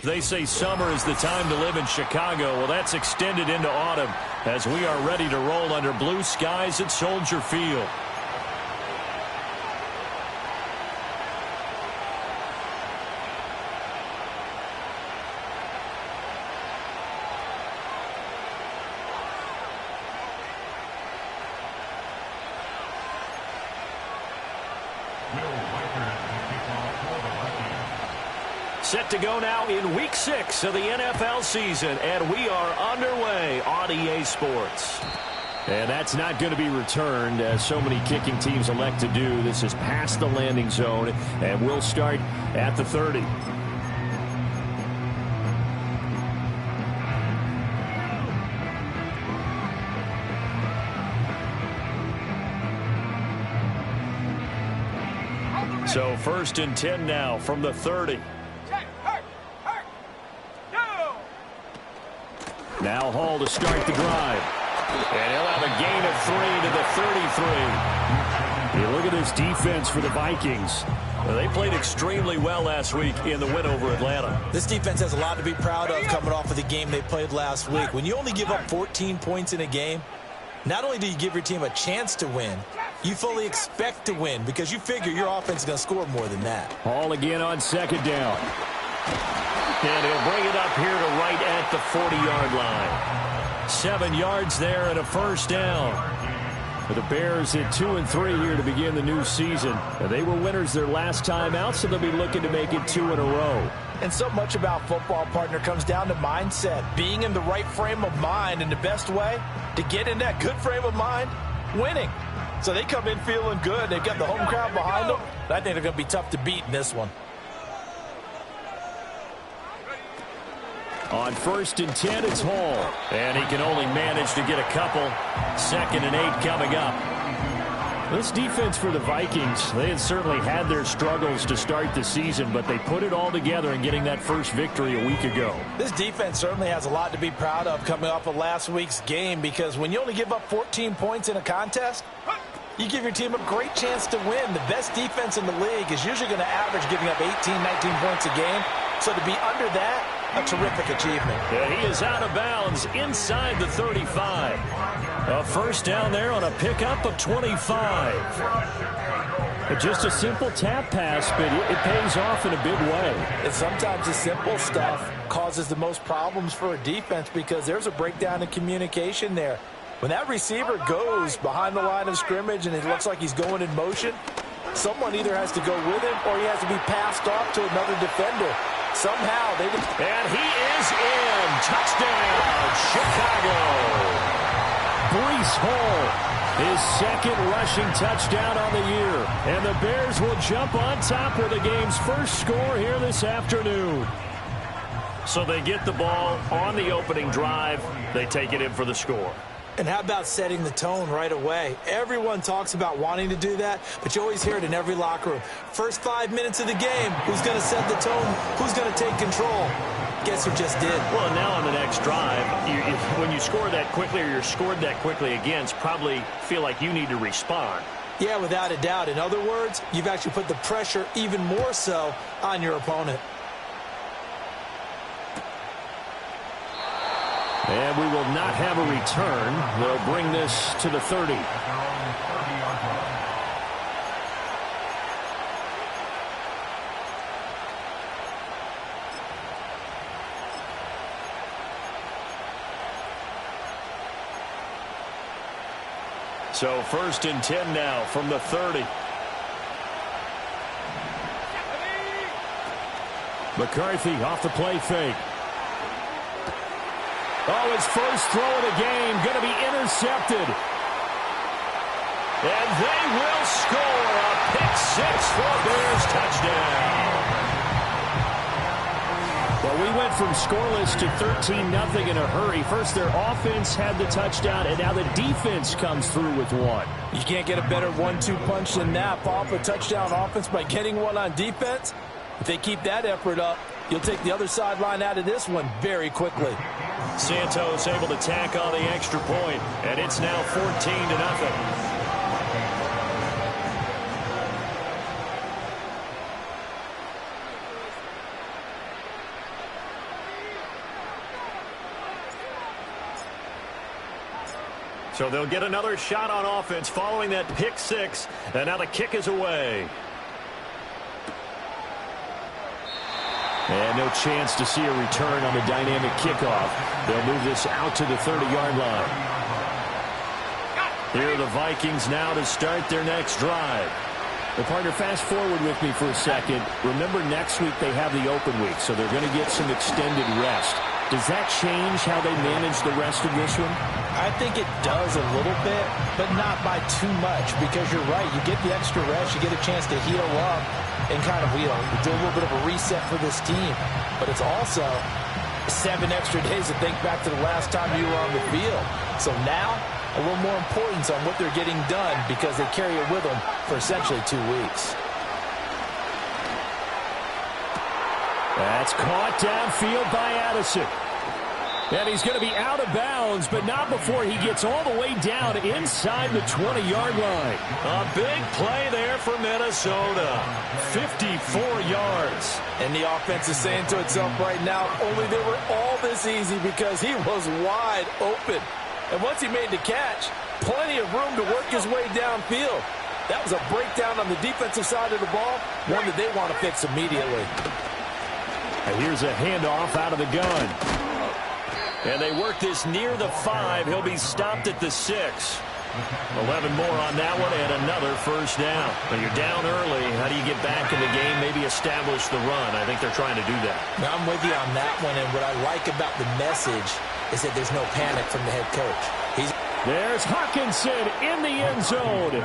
They say summer is the time to live in Chicago. Well, that's extended into autumn as we are ready to roll under blue skies at Soldier Field. Set to go now in Week 6 of the NFL season, and we are underway on EA Sports. And that's not going to be returned, as so many kicking teams elect to do. This is past the landing zone, and we'll start at the 30. So 1st and 10 now from the 30. Now Hall to start the drive. And he'll have a gain of 3 to the 33. You look at this defense for the Vikings. Well, they played extremely well last week in the win over Atlanta. This defense has a lot to be proud of coming off of the game they played last week. When you only give up 14 points in a game, not only do you give your team a chance to win, you fully expect to win because you figure your offense is going to score more than that. Hall again on 2nd down. And he'll bring it up here to right at the 40-yard line. 7 yards there and a 1st down. For the Bears at 2-3 here to begin the new season. They were winners their last time out, so they'll be looking to make it 2 in a row. And so much about football, partner, comes down to mindset. Being in the right frame of mind, and the best way to get in that good frame of mind, winning. So they come in feeling good. They've got the home crowd behind them. I think they're going to be tough to beat in this one. On 1st and 10, it's Hall. And he can only manage to get a couple. 2nd and 8 coming up. This defense for the Vikings, they had certainly had their struggles to start the season, but they put it all together in getting that first victory a week ago. This defense certainly has a lot to be proud of coming off of last week's game, because when you only give up 14 points in a contest, you give your team a great chance to win. The best defense in the league is usually going to average giving up 18, 19 points a game. So to be under that, a terrific achievement. Yeah, he is out of bounds inside the 35. A 1st down there on a pickup of 25. Just a simple tap pass, but it pays off in a big way. And sometimes the simple stuff causes the most problems for a defense because there's a breakdown in communication there. When that receiver goes behind the line of scrimmage and it looks like he's going in motion, someone either has to go with him or he has to be passed off to another defender. Somehow they... And he is in. Touchdown, Chicago. Breece Hall, his 2nd rushing touchdown on the year. And the Bears will jump on top with the game's first score here this afternoon. So they get the ball on the opening drive. They take it in for the score. And how about setting the tone right away? Everyone talks about wanting to do that, but you always hear it in every locker room. First 5 minutes of the game, who's going to set the tone? Who's going to take control? Guess who just did? Well, now on the next drive, when you score that quickly or you're scored that quickly against, probably feel like you need to respond. Yeah, without a doubt. In other words, you've actually put the pressure even more so on your opponent. And we will not have a return. They'll bring this to the 30. So 1st and 10 now from the 30. McCarthy off the play fake. Oh, his first throw of the game going to be intercepted. And they will score a pick 6 for a Bears touchdown. Well, we went from scoreless to 13-0 in a hurry. First, their offense had the touchdown, and now the defense comes through with one. You can't get a better 1-2 punch than that. Off a touchdown offense by getting one on defense. If they keep that effort up, you'll take the other sideline out of this one very quickly. Santos able to tack on the extra point, and it's now 14-0. So they'll get another shot on offense following that pick six. And now the kick is away. And no chance to see a return on the dynamic kickoff. They'll move this out to the 30-yard line. Here are the Vikings now to start their next drive. The partner, fast forward with me for a second. Remember, next week they have the open week, so they're going to get some extended rest. Does that change how they manage the rest of this one? I think it does a little bit, but not by too much, because you're right. You get the extra rest. You get a chance to heal up and kind of, do a little bit of a reset for this team. But it's also 7 extra days to think back to the last time you were on the field. So now, a little more importance on what they're getting done because they carry it with them for essentially 2 weeks. That's caught downfield by Addison. And he's going to be out of bounds, but not before he gets all the way down inside the 20-yard line. A big play there for Minnesota. 54 yards. And the offense is saying to itself right now, only they were all this easy because he was wide open. And once he made the catch, plenty of room to work his way downfield. That was a breakdown on the defensive side of the ball, one that they want to fix immediately. And here's a handoff out of the gun. And they work this near the 5. He'll be stopped at the 6. 11 more on that one and another first down. When you're down early, how do you get back in the game, maybe establish the run? I think they're trying to do that. Now, I'm with you on that one, and what I like about the message is that there's no panic from the head coach. There's Hawkinson in the end zone.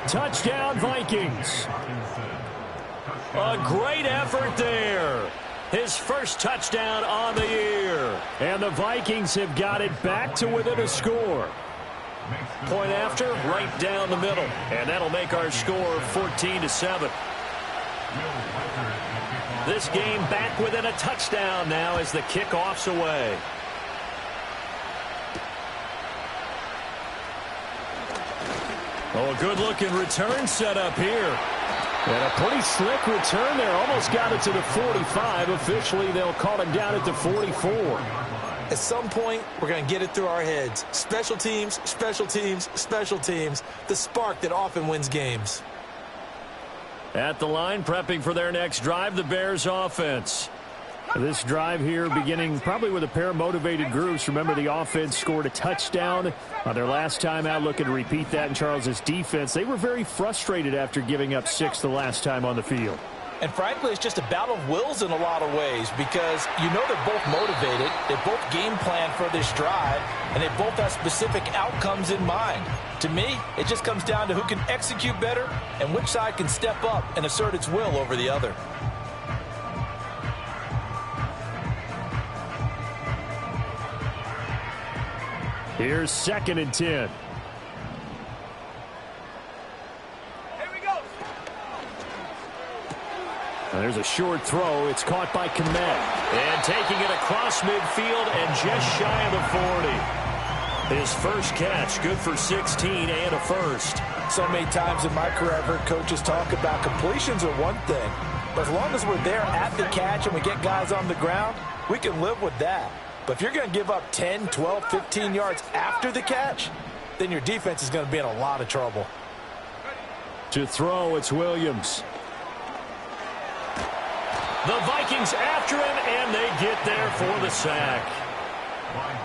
Touchdown, Vikings. A great effort there. His first touchdown on the year. And the Vikings have got it back to within a score. Point after, right down the middle. And that'll make our score 14-7. This game back within a touchdown now as the kickoff's away. Oh, a good-looking return set up here. And a pretty slick return there. Almost got it to the 45. Officially, they'll call him down at the 44. At some point, we're going to get it through our heads. Special teams, special teams, special teams. The spark that often wins games. At the line, prepping for their next drive, the Bears offense. This drive here beginning probably with a pair of motivated groups. Remember, the offense scored a touchdown on their last time out, looking to repeat that in Charles's defense. They were very frustrated after giving up 6 the last time on the field. And frankly, it's just a battle of wills in a lot of ways because you know they're both motivated, they both game plan for this drive, and they both have specific outcomes in mind. To me, it just comes down to who can execute better and which side can step up and assert its will over the other. Here's 2nd and 10. Here we go. And there's a short throw. It's caught by Kmet. And taking it across midfield and just shy of the 40. His first catch, good for 16 and a first. So many times in my career, I've heard coaches talk about completions are one thing. But as long as we're there at the catch and we get guys on the ground, we can live with that. But if you're going to give up 10, 12, 15 yards after the catch, then your defense is going to be in a lot of trouble. To throw, it's Williams. The Vikings after him, and they get there for the sack.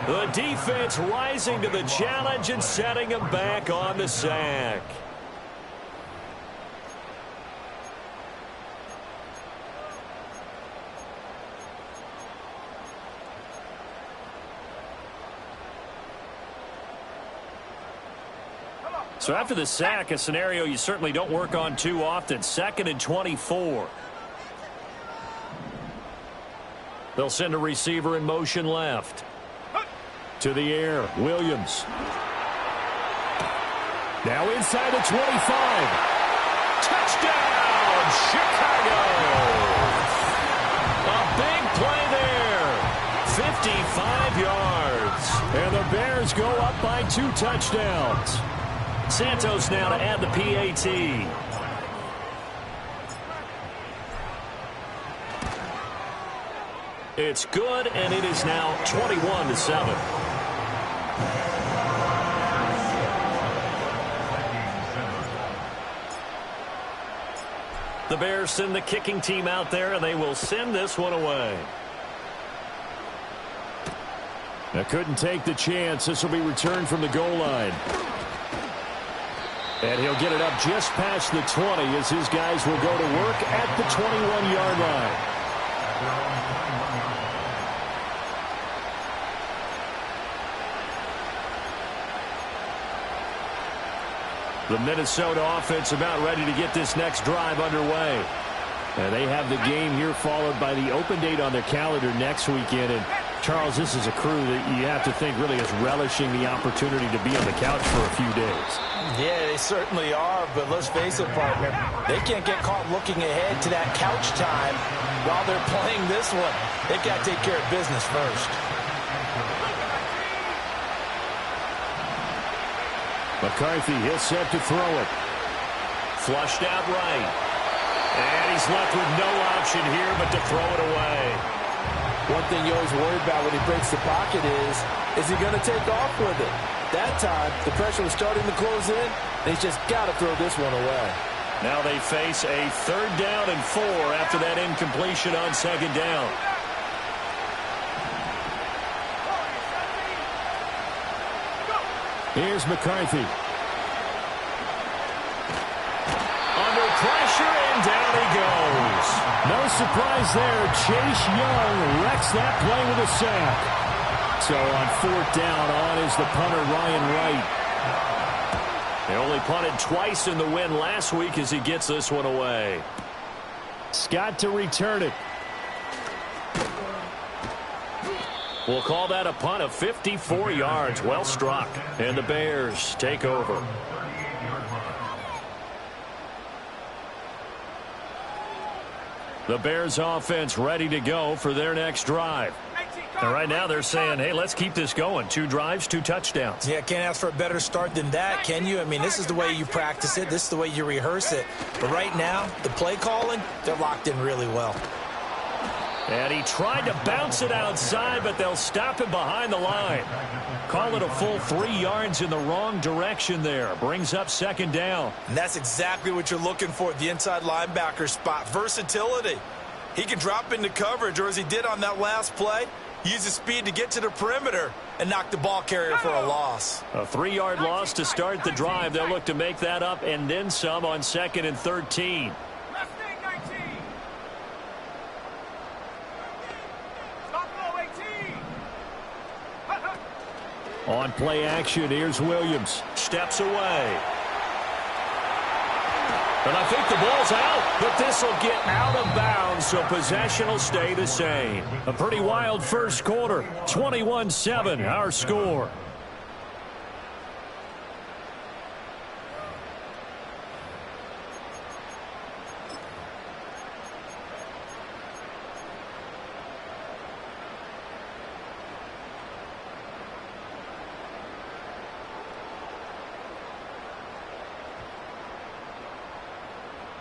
The defense rising to the challenge and setting him back on the sack. So after the sack, a scenario you certainly don't work on too often. 2nd and 24. They'll send a receiver in motion left. To the air, Williams. Now inside the 25. Touchdown, Chicago! A big play there. 55 yards. And the Bears go up by 2 touchdowns. Santos now to add the PAT. It's good, and it is now 21-7. The Bears send the kicking team out there, and they will send this one away. Now couldn't take the chance. This will be returned from the goal line. And he'll get it up just past the 20 as his guys will go to work at the 21-yard line. The Minnesota offense about ready to get this next drive underway. And they have the game here followed by the open date on their calendar next weekend. And Charles, this is a crew that you have to think really is relishing the opportunity to be on the couch for a few days. Yeah, they certainly are, but let's face it, partner, they can't get caught looking ahead to that couch time while they're playing this one. They've got to take care of business first. McCarthy, he'll set to throw it. Flushed out right. And he's left with no option here but to throw it away. One thing you always worry about when he breaks the pocket is he going to take off with it? That time, the pressure was starting to close in, and he's just got to throw this one away. Now they face a 3rd down and 4 after that incompletion on 2nd down. Here's McCarthy. Under pressure, and down he goes. No surprise there. Chase Young wrecks that play with a sack. So on 4th down, on is the punter, Ryan Wright. They only punted twice in the win last week as he gets this one away. Scott to return it. We'll call that a punt of 54 yards. Well struck. And the Bears take over. The Bears offense ready to go for their next drive. And right now they're saying, hey, let's keep this going. 2 drives, 2 touchdowns. Yeah, can't ask for a better start than that, can you? I mean, this is the way you practice it. This is the way you rehearse it. But right now, the play calling, they're locked in really well. And he tried to bounce it outside, but they'll stop him behind the line. Call it a full 3 yards in the wrong direction there. Brings up 2nd down. And that's exactly what you're looking for at the inside linebacker spot. Versatility. He can drop into coverage, or as he did on that last play, use his speed to get to the perimeter and knock the ball carrier for a loss. A 3-yard loss to start the drive. They'll look to make that up and then some on 2nd and 13. On play action, here's Williams. Steps away. And I think the ball's out, but this will get out of bounds, so possession will stay the same. A pretty wild first quarter. 21-7, our score.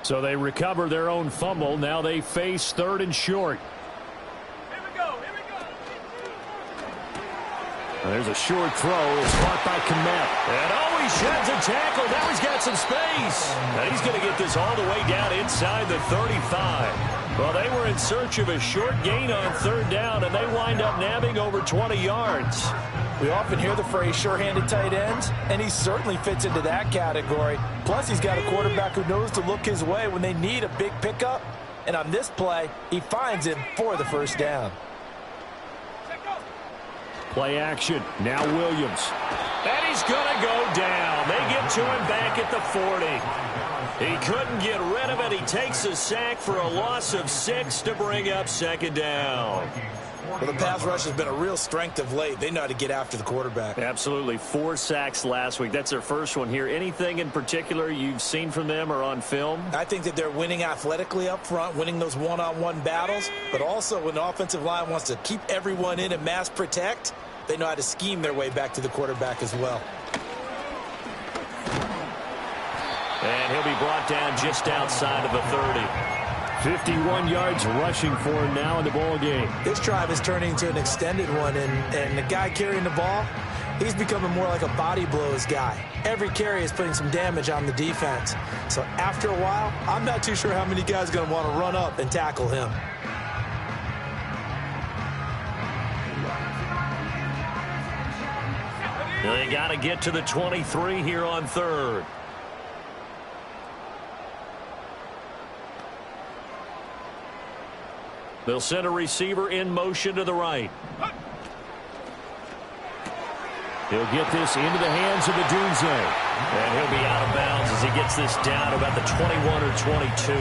So they recover their own fumble. Now they face 3rd and short. Here we go. Here we go. There's a short throw. It's caught by Kmet. And he sheds a tackle. Now he's got some space. And he's going to get this all the way down inside the 35. Well, they were in search of a short gain on 3rd down, and they wind up nabbing over 20 yards. We often hear the phrase sure-handed tight ends, and he certainly fits into that category. Plus, he's got a quarterback who knows to look his way when they need a big pickup. And on this play, he finds him for the 1st down. Play action. Now Williams. And he's going to go down. They get to him back at the 40. He couldn't get rid of it. He takes a sack for a loss of 6 to bring up 2nd down. Well, the pass rush has been a real strength of late. They know how to get after the quarterback. Absolutely. 4 sacks last week. That's their first one here. Anything in particular you've seen from them or on film? I think that they're winning athletically up front, winning those one-on-one battles, but also when the offensive line wants to keep everyone in and mass protect, they know how to scheme their way back to the quarterback as well. And he'll be brought down just outside of the 30. 51 yards rushing for him now in the ball game. This drive is turning into an extended one, and the guy carrying the ball, He's becoming more like a body blows guy. Every carry is putting some damage on the defense. So after a while, I'm not too sure how many guys are going to want to run up and tackle him. They got to get to the 23 here on third. They'll send a receiver in motion to the right. He'll get this into the hands of Odunze. And he'll be out of bounds as he gets this down about the 21 or 22.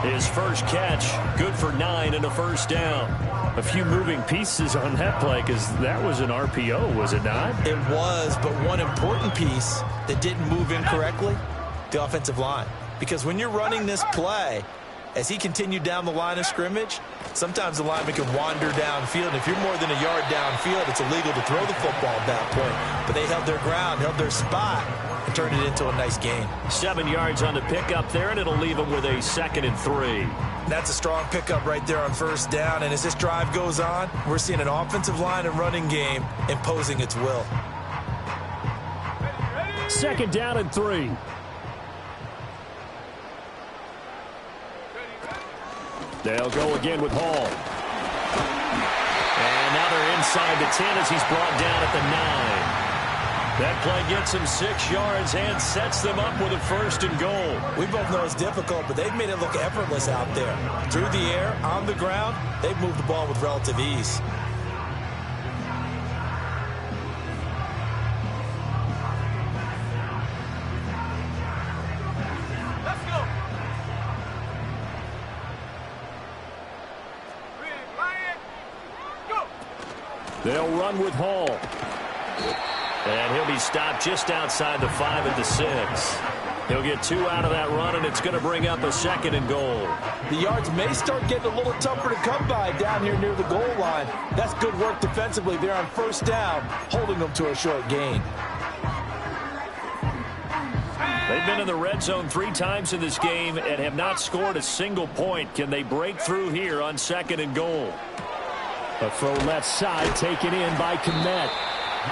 His first catch, good for 9 and a first down. A few moving pieces on that play because that was an RPO, was it not? It was, but one important piece that didn't move incorrectly, the offensive line. Because when you're running this play, as he continued down the line of scrimmage, sometimes the lineman can wander downfield. And if you're more than a yard downfield, it's illegal to throw the football at that point. But they held their ground, held their spot, and turned it into a nice gain. 7 yards on the pickup there, and it'll leave them with a 2nd and 3. That's a strong pickup right there on first down. And as this drive goes on, we're seeing an offensive line and running game imposing its will. 2nd down and 3. They'll go again with Hall. And now they're inside the 10 as he's brought down at the 9. That play gets him 6 yards and sets them up with a 1st and goal. We both know it's difficult, but they've made it look effortless out there. Through the air, on the ground, they've moved the ball with relative ease. They'll run with Hall. And he'll be stopped just outside the 5 at the 6. He'll get 2 out of that run, and it's going to bring up a 2nd and goal. The yards may start getting a little tougher to come by down here near the goal line. That's good work defensively there on first down, holding them to a short gain. They've been in the red zone 3 times in this game and have not scored a single point. Can they break through here on 2nd and goal? A throw left side taken in by Kmet.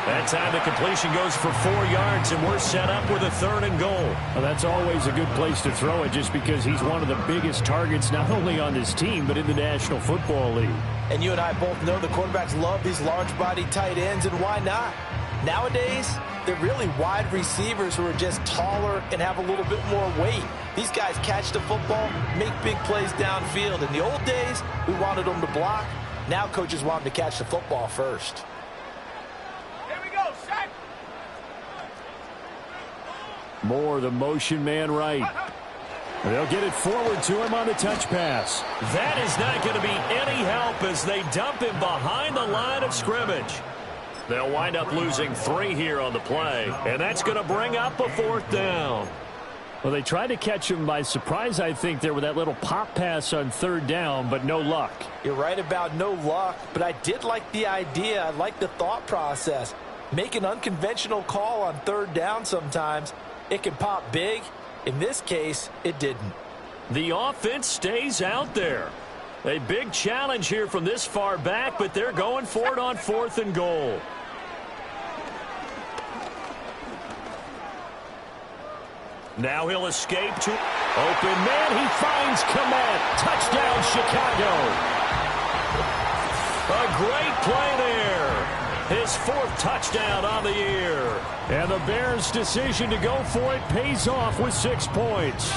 That time the completion goes for 4 yards, and we're set up with a 3rd and goal. Well, that's always a good place to throw it just because he's one of the biggest targets not only on this team but in the National Football League. And you and I both know the quarterbacks love these large-body tight ends, and why not? Nowadays, they're really wide receivers who are just taller and have a little bit more weight. These guys catch the football, make big plays downfield. In the old days, we wanted them to block. Now coaches want them to catch the football first. Moore, the motion man right. They'll get it forward to him on the touch pass. That is not going to be any help as they dump him behind the line of scrimmage. They'll wind up losing 3 here on the play, and that's going to bring up a 4th down. Well, they tried to catch him by surprise, I think, there with that little pop pass on 3rd down, but no luck. You're right about no luck, but I did like the idea. I like the thought process. Make an unconventional call on 3rd down sometimes. It can pop big. In this case, it didn't. The offense stays out there. A big challenge here from this far back, but they're going for it on 4th and goal. Now he'll escape to open man. He finds Kmet. Touchdown, Chicago. A great play there. His 4th touchdown on the year. And the Bears' decision to go for it pays off with 6 points.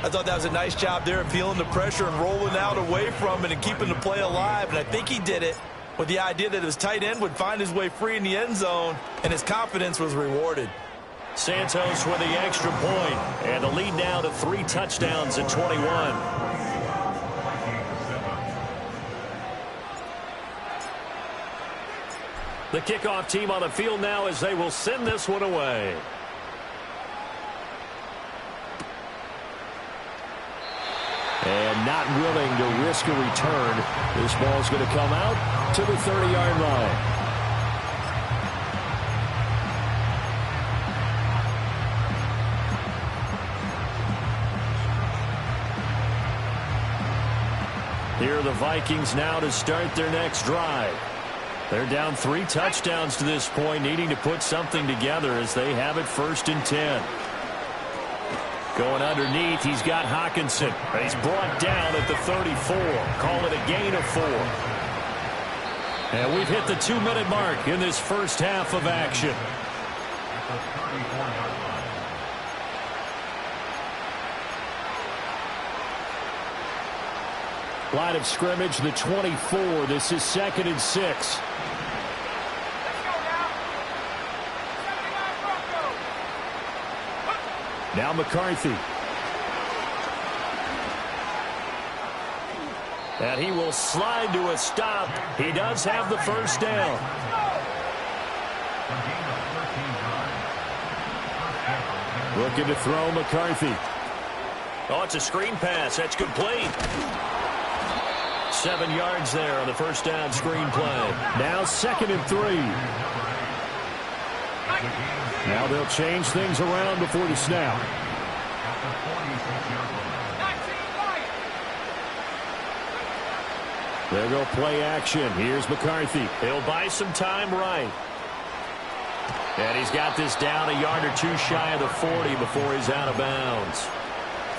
I thought that was a nice job there of feeling the pressure and rolling out away from it and keeping the play alive. And I think he did it with the idea that his tight end would find his way free in the end zone, and his confidence was rewarded. Santos with the extra point, and the lead now to 3 touchdowns at 21. The kickoff team on the field now as they will send this one away. And not willing to risk a return. This ball's going to come out to the 30-yard line. Here are the Vikings now to start their next drive. They're down 3 touchdowns to this point, needing to put something together as they have it 1st and 10. Going underneath, he's got Hockenson. He's brought down at the 34. Call it a gain of 4. And we've hit the 2-minute mark in this first half of action. Line of scrimmage, the 24. This is 2nd and 6. Now McCarthy. And he will slide to a stop. He does have the first down. Looking to throw McCarthy. Oh, it's a screen pass. That's complete. 7 yards there on the first down screen play. Now 2nd and 3. Now they'll change things around before the snap. They'll go play action. Here's McCarthy. He'll buy some time right. And he's got this down a yard or 2 shy of the 40 before he's out of bounds.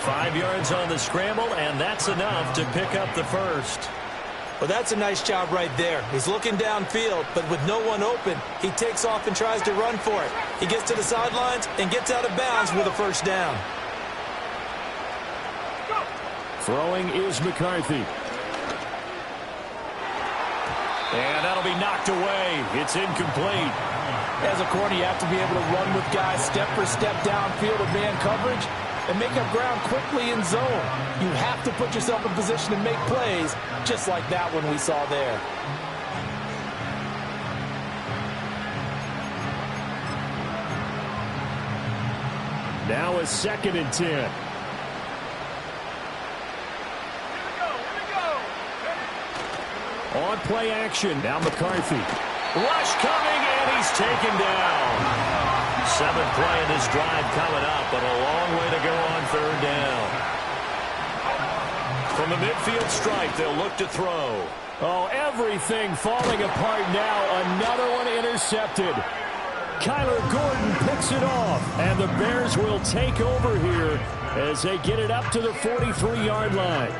5 yards on the scramble, and that's enough to pick up the first. Well, that's a nice job right there. He's looking downfield, but with no one open, he takes off and tries to run for it. He gets to the sidelines and gets out of bounds with a first down. Throwing is McCarthy. And that'll be knocked away. It's incomplete. As a corner, you have to be able to run with guys step for step downfield of man coverage and make up ground quickly in zone. You have to put yourself in position to make plays, just like that one we saw there. Now a 2nd and 10. On play action. Now McCarthy. Rush coming, and he's taken down. 7th play in this drive coming up, but a long way to go on 3rd down. From the midfield stripe, they'll look to throw. Oh, everything falling apart now. Another one intercepted. Kyler Gordon picks it off, and the Bears will take over here as they get it up to the 43-yard line.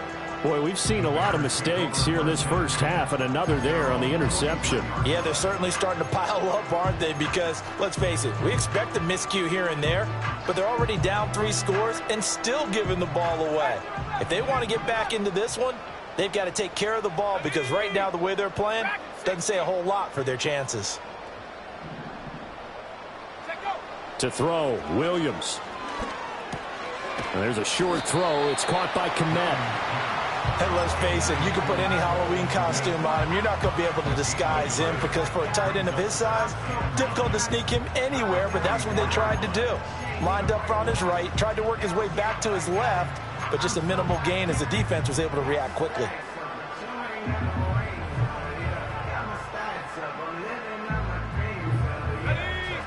Boy, we've seen a lot of mistakes here in this first half, and another there on the interception. Yeah, they're certainly starting to pile up, aren't they? Because, let's face it, we expect a miscue here and there, but they're already down 3 scores and still giving the ball away. If they want to get back into this one, they've got to take care of the ball, because right now the way they're playing doesn't say a whole lot for their chances. To throw, Williams. And there's a short throw. It's caught by Kmet. And let's face it, you can put any Halloween costume on him. You're not going to be able to disguise him, because for a tight end of his size, difficult to sneak him anywhere, but that's what they tried to do. Lined up on his right, tried to work his way back to his left, but just a minimal gain as the defense was able to react quickly.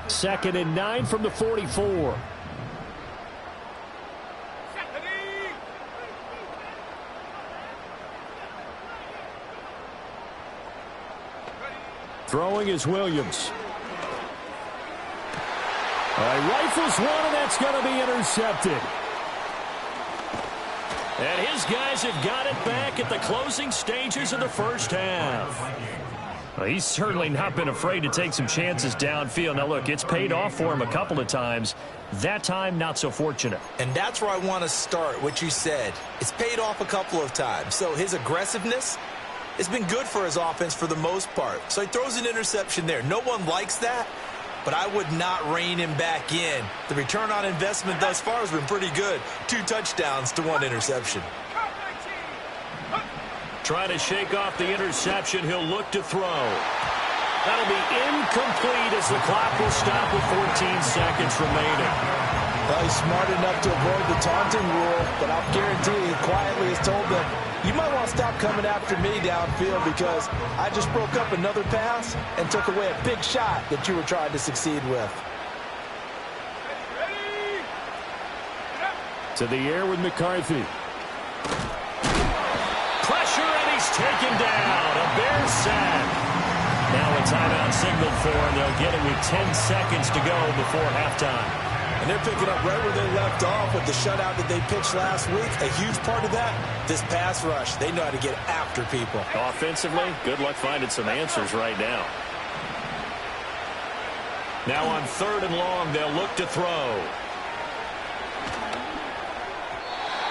Second and 9 from the 44. Throwing is Williams. Rifles one, and that's going to be intercepted. And his guys have got it back at the closing stages of the first half. Well, he's certainly not been afraid to take some chances downfield. Now, look, it's paid off for him a couple of times. That time, not so fortunate. And that's where I want to start, what you said. It's paid off a couple of times. So his aggressiveness has been good for his offense for the most part. So he throws an interception there. No one likes that, but I would not rein him back in. The return on investment thus far has been pretty good. 2 touchdowns to 1 interception. Trying to shake off the interception. He'll look to throw. That'll be incomplete as the clock will stop with 14 seconds remaining. Well, he's smart enough to avoid the taunting rule, but I'll guarantee he quietly has told them, you might want to stop coming after me downfield, because I just broke up another pass and took away a big shot that you were trying to succeed with. To the air with McCarthy. Pressure, and he's taken down. A Bears sack. Now a timeout signaled for, and they'll get it with 10 seconds to go before halftime. And they're picking up right where they left off with the shutout that they pitched last week. A huge part of that, this pass rush. They know how to get after people. Offensively, good luck finding some answers right now. Now on 3rd and long, they'll look to throw.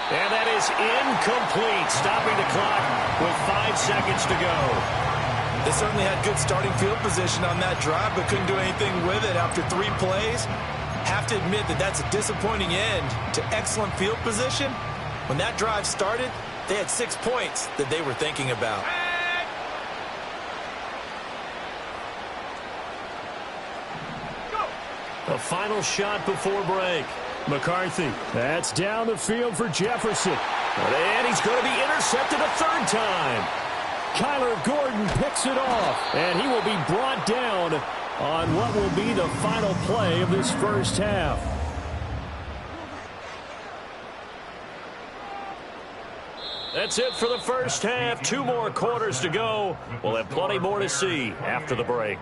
And that is incomplete, stopping the clock with 5 seconds to go. They certainly had good starting field position on that drive, but couldn't do anything with it after 3 plays. Have to admit that that's a disappointing end to excellent field position. When that drive started, they had 6 points that they were thinking about. A final shot before break. McCarthy, that's down the field for Jefferson. And he's going to be intercepted a 3rd time. Kyler Gordon picks it off, and he will be brought down on what will be the final play of this first half. That's it for the first half. 2 more quarters to go. We'll have plenty more to see after the break.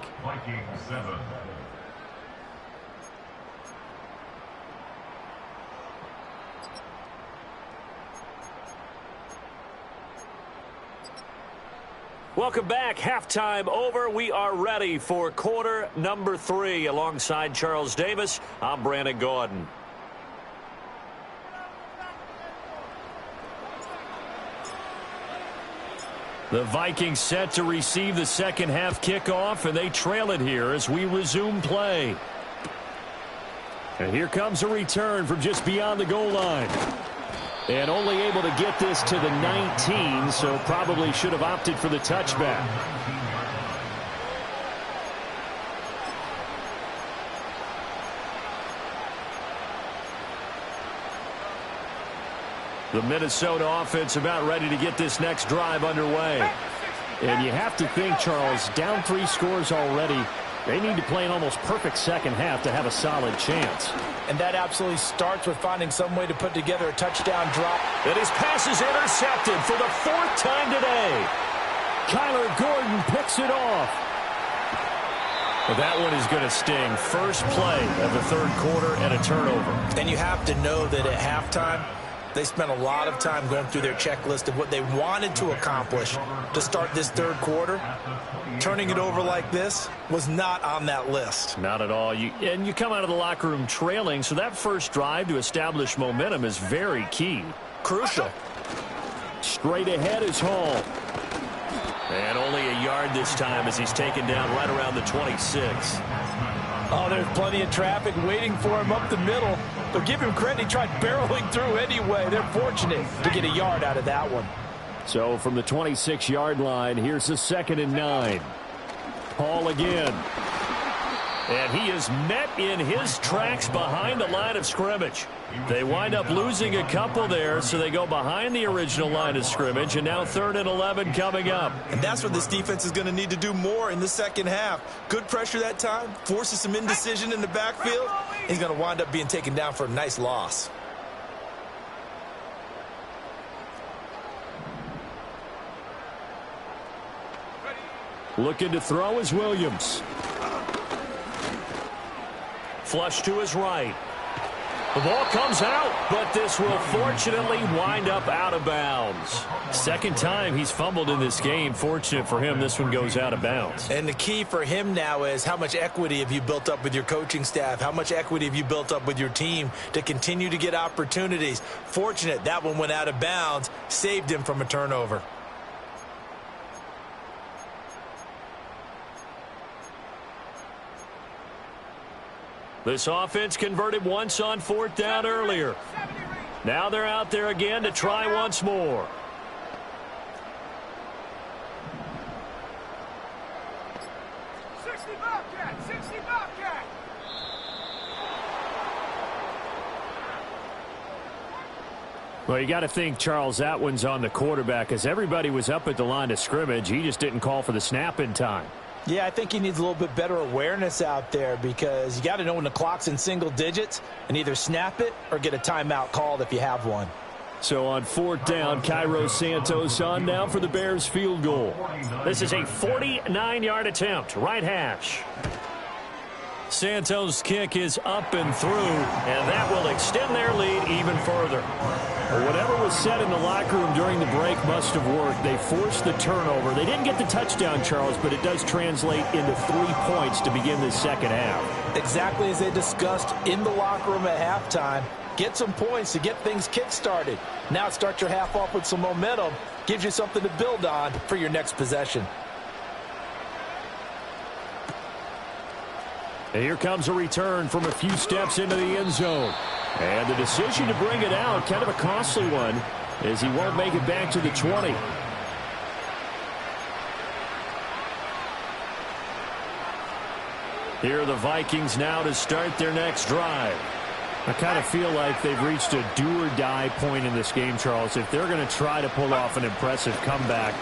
Welcome back. Halftime over. We are ready for quarter number 3. Alongside Charles Davis, I'm Brandon Gaudin. The Vikings set to receive the second half kickoff, and they trail it here as we resume play. And here comes a return from just beyond the goal line. And only able to get this to the 19, so probably should have opted for the touchback. The Minnesota offense about ready to get this next drive underway. And you have to think, Charles, down 3 scores already. They need to play an almost perfect second half to have a solid chance. And that absolutely starts with finding some way to put together a touchdown drop. And his pass is intercepted for the 4th time today. Kyler Gordon picks it off. Well, that one is going to sting. First play of the 3rd quarter and a turnover. And you have to know that at halftime, they spent a lot of time going through their checklist of what they wanted to accomplish to start this 3rd quarter. Turning it over like this was not on that list. Not at all. And you come out of the locker room trailing, so that first drive to establish momentum is very key. Crucial. Straight ahead is Hall. And only a yard this time as he's taken down right around the 26. Oh, there's plenty of traffic waiting for him up the middle. But give him credit, he tried barreling through anyway. They're fortunate to get a yard out of that one. So from the 26-yard line, here's the 2nd and 9. Hall again. And he is met in his tracks behind the line of scrimmage. They wind up losing a couple there, so they go behind the original line of scrimmage, and now 3rd and 11 coming up. And that's what this defense is going to need to do more in the second half. Good pressure that time, forces some indecision in the backfield. He's going to wind up being taken down for a nice loss. Looking to throw is Williams. Flush to his right. The ball comes out, but this will fortunately wind up out of bounds. 2nd time he's fumbled in this game. Fortunate for him, this one goes out of bounds. And the key for him now is how much equity have you built up with your coaching staff? How much equity have you built up with your team to continue to get opportunities? Fortunate that one went out of bounds, saved him from a turnover. This offense converted once on 4th down earlier. Now they're out there again to try once more. Well, you got to think, Charles, that one's on the quarterback as everybody was up at the line of scrimmage. He just didn't call for the snap in time. Yeah, I think he needs a little bit better awareness out there because you got to know when the clock's in single digits and either snap it or get a timeout called if you have one. So on fourth down, Cairo Santos on now for the Bears field goal. This is a 49-yard attempt, right hash. Santos' kick is up and through, and that will extend their lead even further. Well, whatever was said in the locker room during the break must have worked. They forced the turnover. They didn't get the touchdown, Charles, but it does translate into 3 points to begin the second half. Exactly as they discussed in the locker room at halftime. Get some points to get things kick-started. Now start your half off with some momentum. Gives you something to build on for your next possession. And here comes a return from a few steps into the end zone. And the decision to bring it out, kind of a costly one, as he won't make it back to the 20. Here are the Vikings now to start their next drive. I kind of feel like they've reached a do-or-die point in this game, Charles. If they're going to try to pull off an impressive comeback,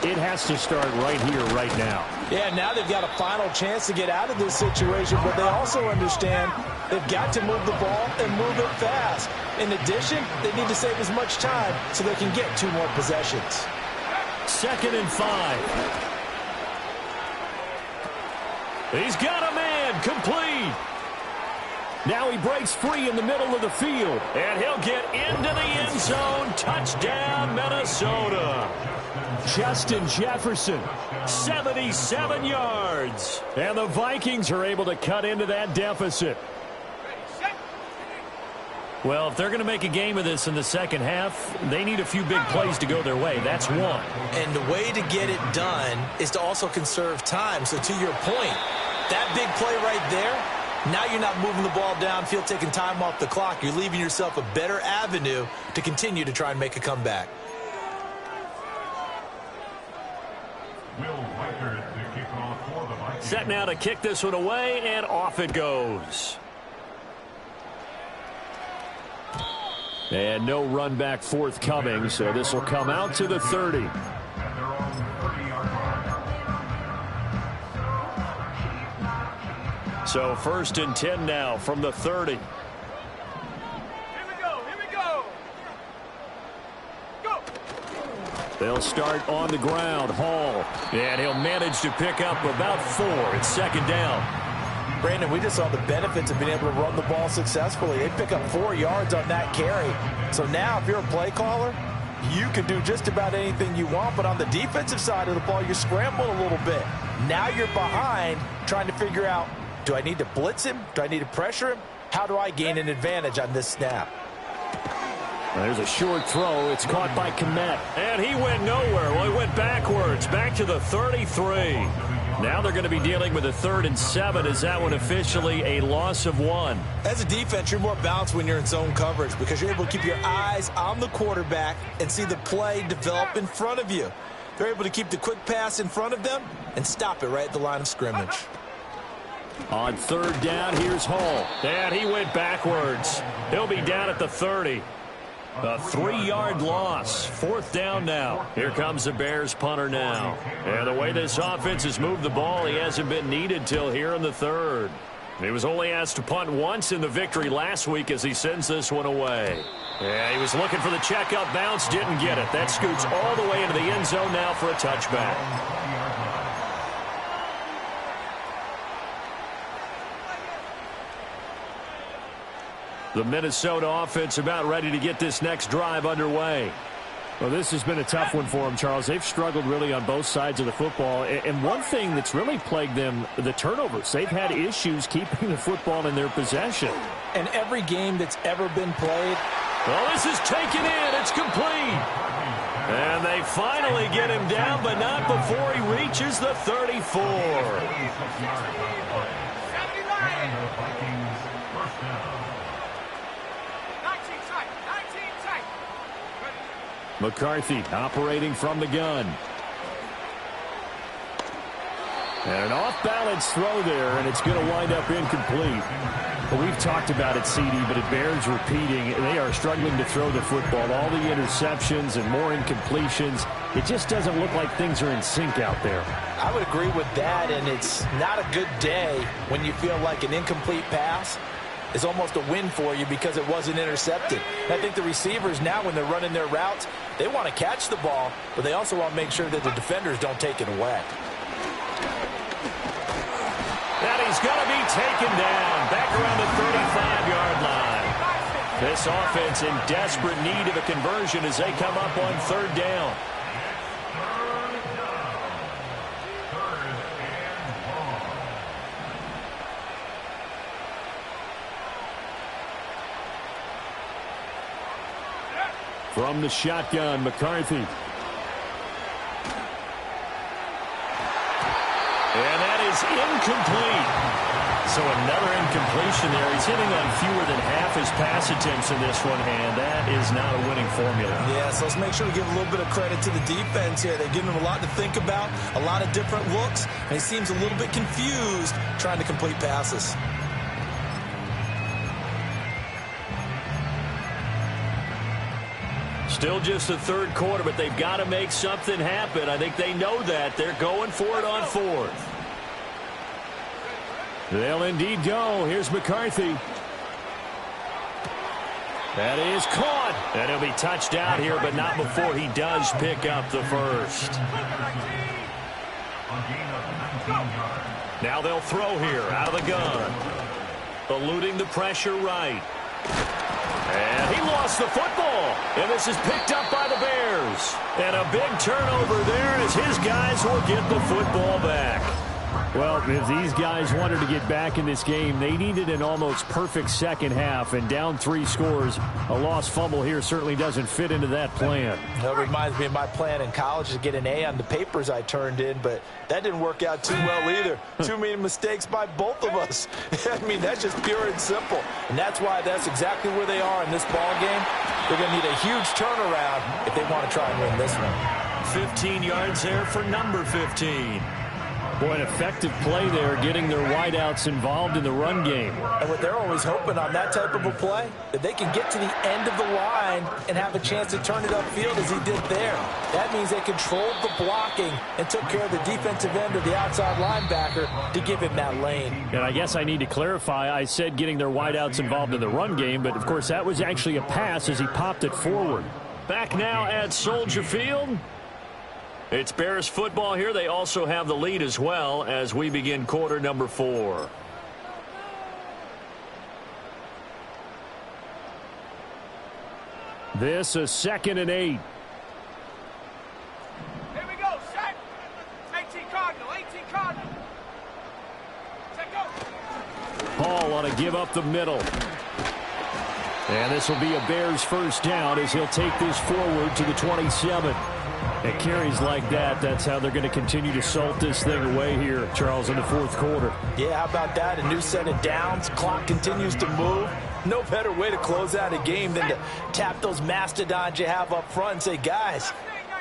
it has to start right here, right now. Yeah, now they've got a final chance to get out of this situation, but they also understand they've got to move the ball and move it fast. In addition, they need to save as much time so they can get 2 more possessions. 2nd and 5. He's got a man, complete. Now he breaks free in the middle of the field, and he'll get into the end zone. Touchdown, Minnesota. Justin Jefferson, 77 yards. And the Vikings are able to cut into that deficit. Well, if they're going to make a game of this in the second half, they need a few big plays to go their way. That's one. And the way to get it done is to also conserve time. So to your point, that big play right there, now you're not moving the ball downfield, taking time off the clock. You're leaving yourself a better avenue to continue to try and make a comeback. Set now to kick this one away, and off it goes. And no run back forthcoming, so this will come out to the 30. So 1st and 10 now from the 30. Here we go. Here we go. Go. They'll start on the ground. Hall. And he'll manage to pick up about 4. It's 2nd down. Brandon, we just saw the benefits of being able to run the ball successfully. They pick up 4 yards on that carry. So now if you're a play caller, you can do just about anything you want. But on the defensive side of the ball, you scramble a little bit. Now you're behind trying to figure out, do I need to blitz him? Do I need to pressure him? How do I gain an advantage on this snap? There's a short throw. It's caught by Kmet. And he went nowhere. Well, he went backwards, back to the 33. Now they're going to be dealing with a 3rd and 7. Is that one officially a loss of 1? As a defense, you're more balanced when you're in zone coverage because you're able to keep your eyes on the quarterback and see the play develop in front of you. They're able to keep the quick pass in front of them and stop it right at the line of scrimmage. On 3rd down, here's Hall. And he went backwards. He'll be down at the 30. A 3-yard loss. 4th down now. Here comes the Bears punter now. And the way this offense has moved the ball, he hasn't been needed till here in the 3rd. He was only asked to punt once in the victory last week as he sends this one away. Yeah, he was looking for the checkup bounce, didn't get it. That scoots all the way into the end zone now for a touchback. The Minnesota offense about ready to get this next drive underway. Well, this has been a tough one for them, Charles. They've struggled really on both sides of the football. And one thing that's really plagued them, the turnovers. They've had issues keeping the football in their possession. And every game that's ever been played. Well, this is taken in. It's complete. And they finally get him down, but not before he reaches the 34. McCarthy operating from the gun. And an off-balance throw there, and it's going to wind up incomplete. Well, we've talked about it, CD, but it bears repeating. They are struggling to throw the football. All the interceptions and more incompletions. It just doesn't look like things are in sync out there. I would agree with that, and it's not a good day when you feel like an incomplete pass is almost a win for you because it wasn't intercepted. And I think the receivers now, when they're running their routes, they want to catch the ball, but they also want to make sure that the defenders don't take it away. And he's going to be taken down back around the 35-yard line. This offense in desperate need of a conversion as they come up on third down. From the shotgun, McCarthy. And that is incomplete. So another incompletion there. He's hitting on fewer than half his pass attempts in this one, and that is not a winning formula. Yeah, so let's make sure we give a little bit of credit to the defense here. They're giving him a lot to think about, a lot of different looks, and he seems a little bit confused trying to complete passes. Still just the third quarter, but they've got to make something happen. I think they know that. They're going for it on fourth. They'll indeed go. Here's McCarthy. That is caught. And he'll be touched out here, but not before he does pick up the first. Now they'll throw here out of the gun. Eluding the pressure right. And he lost the football. And this is picked up by the Bears. And a big turnover there as his guys will get the football back. Well, if these guys wanted to get back in this game, they needed an almost perfect second half, and down 3 scores. A lost fumble here certainly doesn't fit into that plan. That reminds me of my plan in college to get an A on the papers I turned in, but that didn't work out too well either. Too many mistakes by both of us. I mean, that's just pure and simple. And that's why that's exactly where they are in this ball game. They're going to need a huge turnaround if they want to try and win this one. 15 yards there for number 15. Boy, an effective play there, getting their wideouts involved in the run game. And what they're always hoping on that type of a play, that they can get to the end of the line and have a chance to turn it upfield as he did there. That means they controlled the blocking and took care of the defensive end of the outside linebacker to give him that lane. And I guess I need to clarify, I said getting their wideouts involved in the run game, but of course that was actually a pass as he popped it forward. Back now at Soldier Field. It's Bears football here. They also have the lead as well as we begin quarter number 4. This is 2nd and 8. Here we go, set. 18 Cardinal, 18 Cardinal. Set, go. Hall on a give up the middle. And this will be a Bears first down as he'll take this forward to the 27. It carries like that. That's how they're going to continue to salt this thing away here, Charles, in the fourth quarter. Yeah, how about that? A new set of downs. Clock continues to move. No better way to close out a game than to tap those mastodons you have up front and say, guys,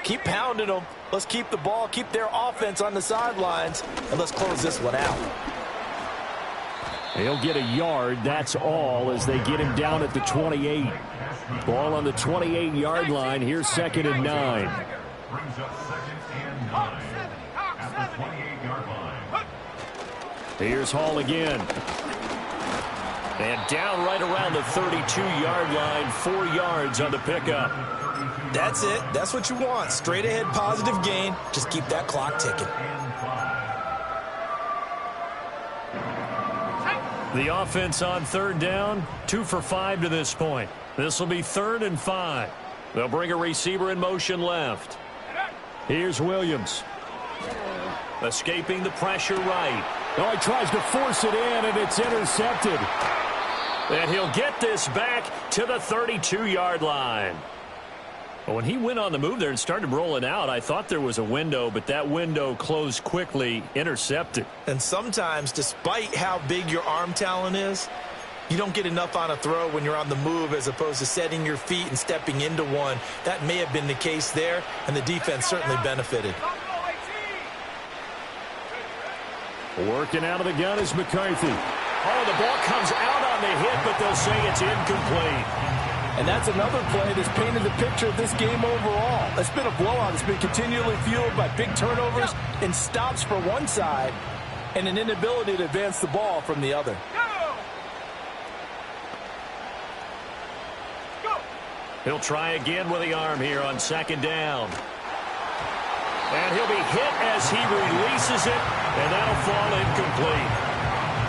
keep pounding them. Let's keep the ball, keep their offense on the sidelines, and let's close this one out. He'll get a yard, that's all, as they get him down at the 28. Ball on the 28-yard line. Here's 2nd and 9. Brings up 2nd and 9 at the 28-yard line. Here's Hall again. And down right around the 32-yard line, 4 yards on the pickup. That's it. That's what you want. Straight ahead positive gain. Just keep that clock ticking. The offense on third down, 2 for 5 to this point. This will be 3rd and 5. They'll bring a receiver in motion left. Here's Williams. Escaping the pressure right. Oh, he tries to force it in, and it's intercepted. And he'll get this back to the 32-yard line. Well, when he went on the move there and started rolling out, I thought there was a window, but that window closed quickly, intercepted. And sometimes, despite how big your arm talent is, you don't get enough on a throw when you're on the move as opposed to setting your feet and stepping into one. That may have been the case there, and the defense certainly benefited. Working out of the gun is McCarthy. Oh, the ball comes out on the hit, but they'll say it's incomplete. And that's another play that's painted the picture of this game overall. It's been a blowout. It's been continually fueled by big turnovers and stops for one side and an inability to advance the ball from the other. He'll try again with the arm here on second down. And he'll be hit as he releases it, and that'll fall incomplete.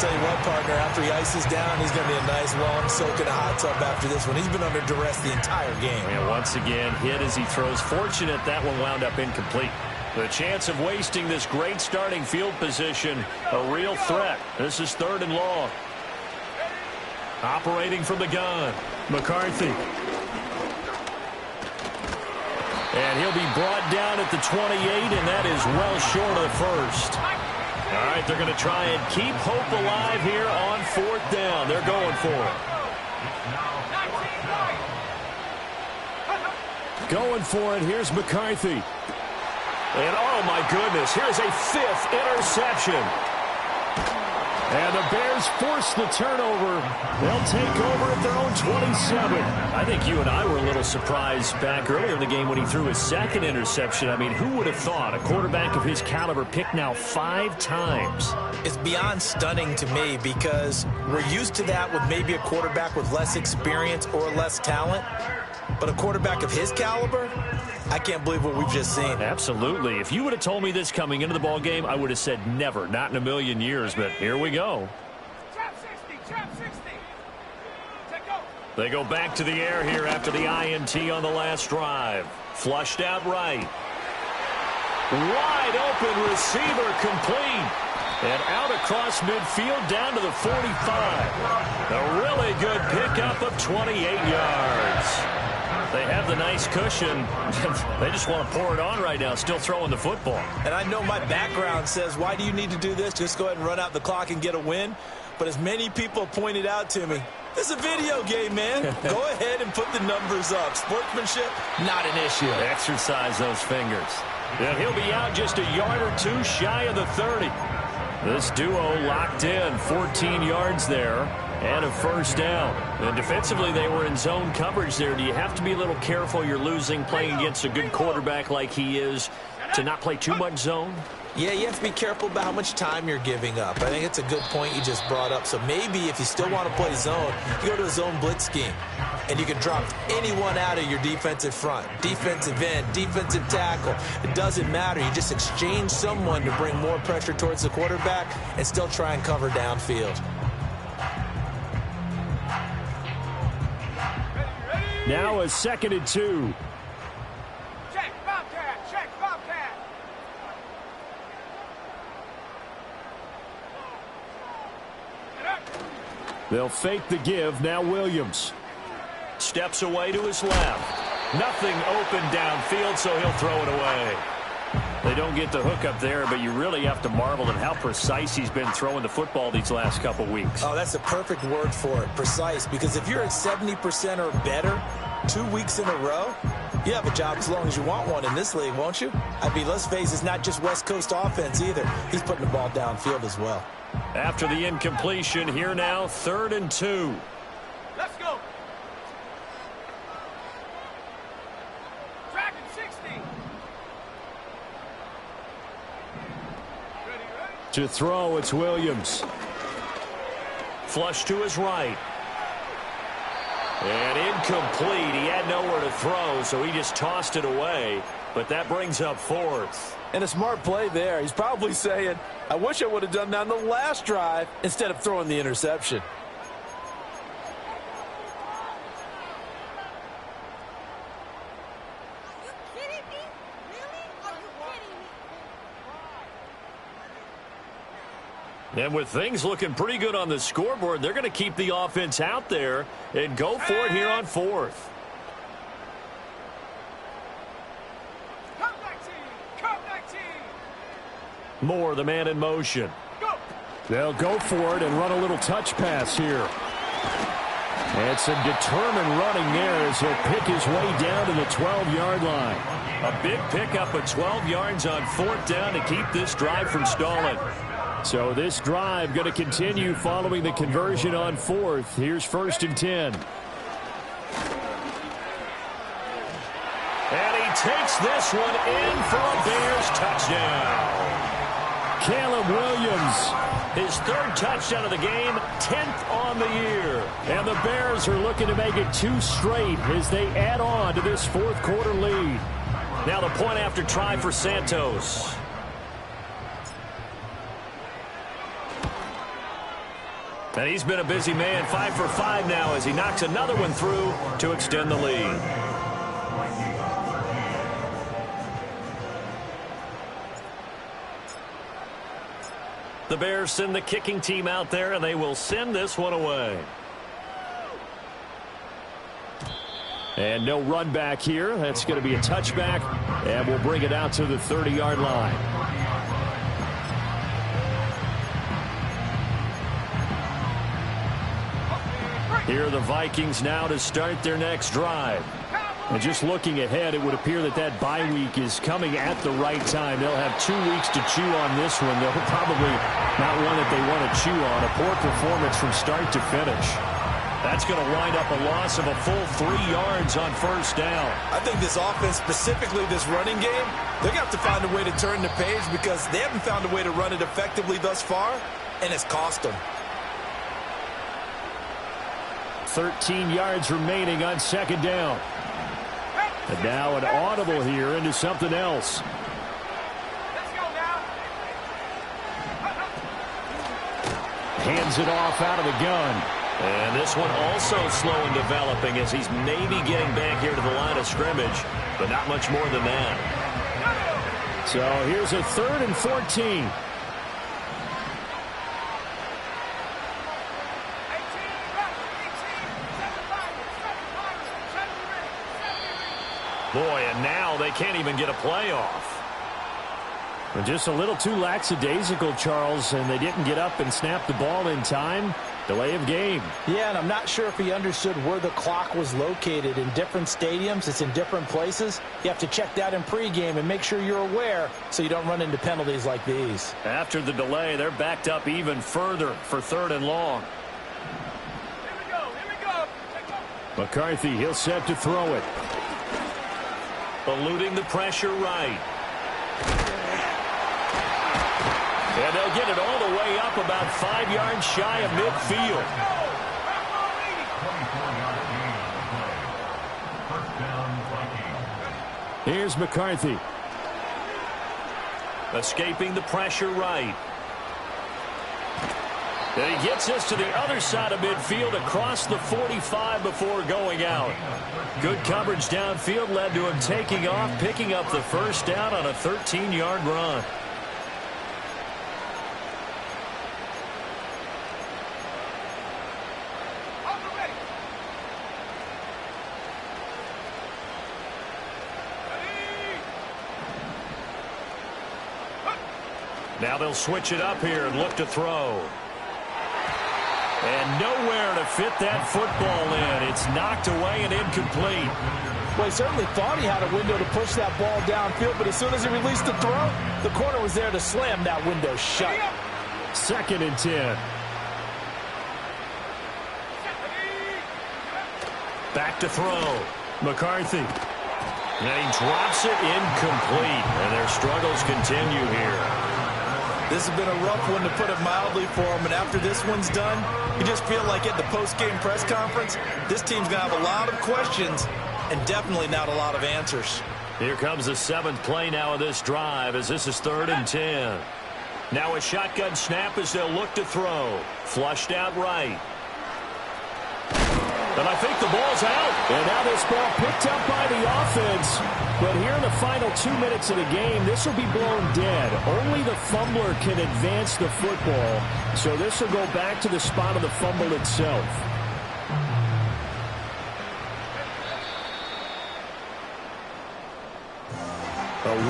Tell you what, partner, after he ices down, he's going to be a nice long soak in a hot tub after this one. He's been under duress the entire game. And once again, hit as he throws. Fortunate that one wound up incomplete. The chance of wasting this great starting field position, a real threat. This is 3rd and long. Operating from the gun, McCarthy. And he'll be brought down at the 28, and that is well short of the first. All right, they're going to try and keep hope alive here on 4th down. They're going for it. Going for it. Here's McCarthy. And, oh, my goodness, here's a 5th interception. And the Bears force the turnover. They'll take over at their own 27. I think you and I were a little surprised back earlier in the game when he threw his 2nd interception. I mean, who would have thought a quarterback of his caliber picked now 5 times? It's beyond stunning to me because we're used to that with maybe a quarterback with less experience or less talent. But a quarterback of his caliber, I can't believe what we've just seen. Absolutely. If you would have told me this coming into the ball game, I would have said never, not in a million years. But here we go. Trap 60. They go back to the air here after the INT on the last drive. Flushed out right. Wide open receiver complete. And out across midfield down to the 45. A really good pickup of 28 yards. They have the nice cushion. They just want to pour it on right now, still throwing the football. And I know my background says, why do you need to do this? Just go ahead and run out the clock and get a win. But as many people pointed out to me, this is a video game, man. Go ahead and put the numbers up. Sportsmanship, not an issue. Exercise those fingers. And he'll be out just a yard or two shy of the 30. This duo locked in, 14 yards there. And a first down. And defensively, they were in zone coverage there. Do you have to be a little careful you're losing playing against a good quarterback like he is to not play too much zone? Yeah, you have to be careful about how much time you're giving up. I think it's a good point you just brought up. So maybe if you still want to play zone, you go to a zone blitz scheme. And you can drop anyone out of your defensive front. Defensive end, defensive tackle. It doesn't matter. You just exchange someone to bring more pressure towards the quarterback and still try and cover downfield. Now a 2nd and 2. Check, Bobcat. Check, Bobcat. They'll fake the give. Now Williams. Steps away to his left. Nothing open downfield, so he'll throw it away. They don't get the hook up there, but you really have to marvel at how precise he's been throwing the football these last couple weeks. Oh, that's a perfect word for it, precise, because if you're at 70% or better 2 weeks in a row, you have a job as long as you want one in this league, won't you? I mean, let's face it, it's not just West Coast offense either. He's putting the ball downfield as well. After the incompletion, here now, 3rd and 2. Let's go. Dragon 60. To throw, it's Williams. Flush to his right. And incomplete. He had nowhere to throw, so he just tossed it away. But that brings up 4th. And a smart play there. He's probably saying, I wish I would have done that on the last drive instead of throwing the interception. And with things looking pretty good on the scoreboard, they're going to keep the offense out there and go for it here on 4th. Come 19. Moore, the man in motion. Go. They'll go for it and run a little touch pass here. And some determined running there as he'll pick his way down to the 12-yard line. A big pickup of 12 yards on 4th down to keep this drive from stalling. So this drive going to continue following the conversion on 4th. Here's 1st and 10. And he takes this one in for a Bears touchdown. Caleb Williams His third touchdown of the game, 10th on the year. And the Bears are looking to make it 2 straight as they add on to this fourth quarter lead. Now the point after try for Santos. And he's been a busy man, 5 for 5 now as he knocks another one through to extend the lead. The Bears send the kicking team out there, and they will send this one away. And no run back here. That's going to be a touchback, and we'll bring it out to the 30-yard line. Here are the Vikings now to start their next drive. And just looking ahead, it would appear that that bye week is coming at the right time. They'll have 2 weeks to chew on this one. They'll probably not one that they want to chew on. A poor performance from start to finish. That's going to wind up a loss of a full 3 yards on first down. I think this offense, specifically this running game, they're going to have to find a way to turn the page because they haven't found a way to run it effectively thus far, and it's cost them. 13 yards remaining on second down. And now an audible here into something else. Let's go now. Hands it off out of the gun. And this one also slow in developing as he's maybe getting back here to the line of scrimmage, but not much more than that. So here's a 3rd and 14. Boy, and now they can't even get a playoff. Well, just a little too lackadaisical, Charles, and they didn't get up and snap the ball in time. Delay of game. Yeah, and I'm not sure if he understood where the clock was located. In different stadiums, it's in different places. You have to check that in pregame and make sure you're aware so you don't run into penalties like these. After the delay, they're backed up even further for 3rd and long. Here we go. Here we go. McCarthy, he'll set to throw it. Eluding the pressure right. And they'll get it all the way up about 5 yards shy of midfield. 24-yard gain on the play. First down, Vikings. Here's McCarthy. Escaping the pressure right. And he gets us to the other side of midfield across the 45 before going out. Good coverage downfield led to him taking off, picking up the first down on a 13-yard run. Now they'll switch it up here and look to throw. And nowhere to fit that football in. It's knocked away and incomplete. Well, he certainly thought he had a window to push that ball downfield, but as soon as he released the throw, the corner was there to slam that window shut. 2nd and 10. Back to throw. McCarthy. And he drops it incomplete. And their struggles continue here. This has been a rough one, to put it mildly, for him. And after this one's done, you just feel like at the post-game press conference, this team's going to have a lot of questions and definitely not a lot of answers. Here comes the 7th play now of this drive as this is 3rd and 10. Now a shotgun snap as they'll look to throw. Flushed out right. And I think the ball's out. And now this ball picked up by the offense. But here in the final 2 minutes of the game, this will be blown dead. Only the fumbler can advance the football. So this will go back to the spot of the fumble itself.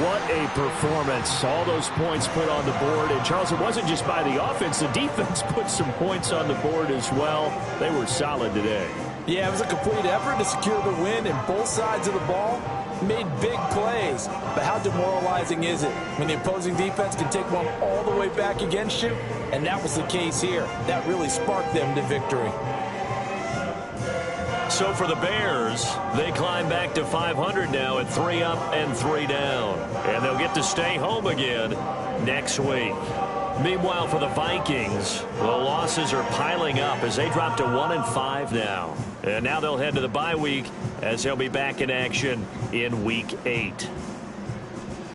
What a performance. All those points put on the board. And, Charles, it wasn't just by the offense. The defense put some points on the board as well. They were solid today. Yeah, it was a complete effort to secure the win, and both sides of the ball made big plays. But how demoralizing is it when the opposing defense can take one all the way back against you? And that was the case here. That really sparked them to victory. So for the Bears, they climb back to 500 now at 3 up and 3 down. And they'll get to stay home again next week. Meanwhile, for the Vikings, the losses are piling up as they drop to 1-5 now. And now they'll head to the bye week as they'll be back in action in Week 8.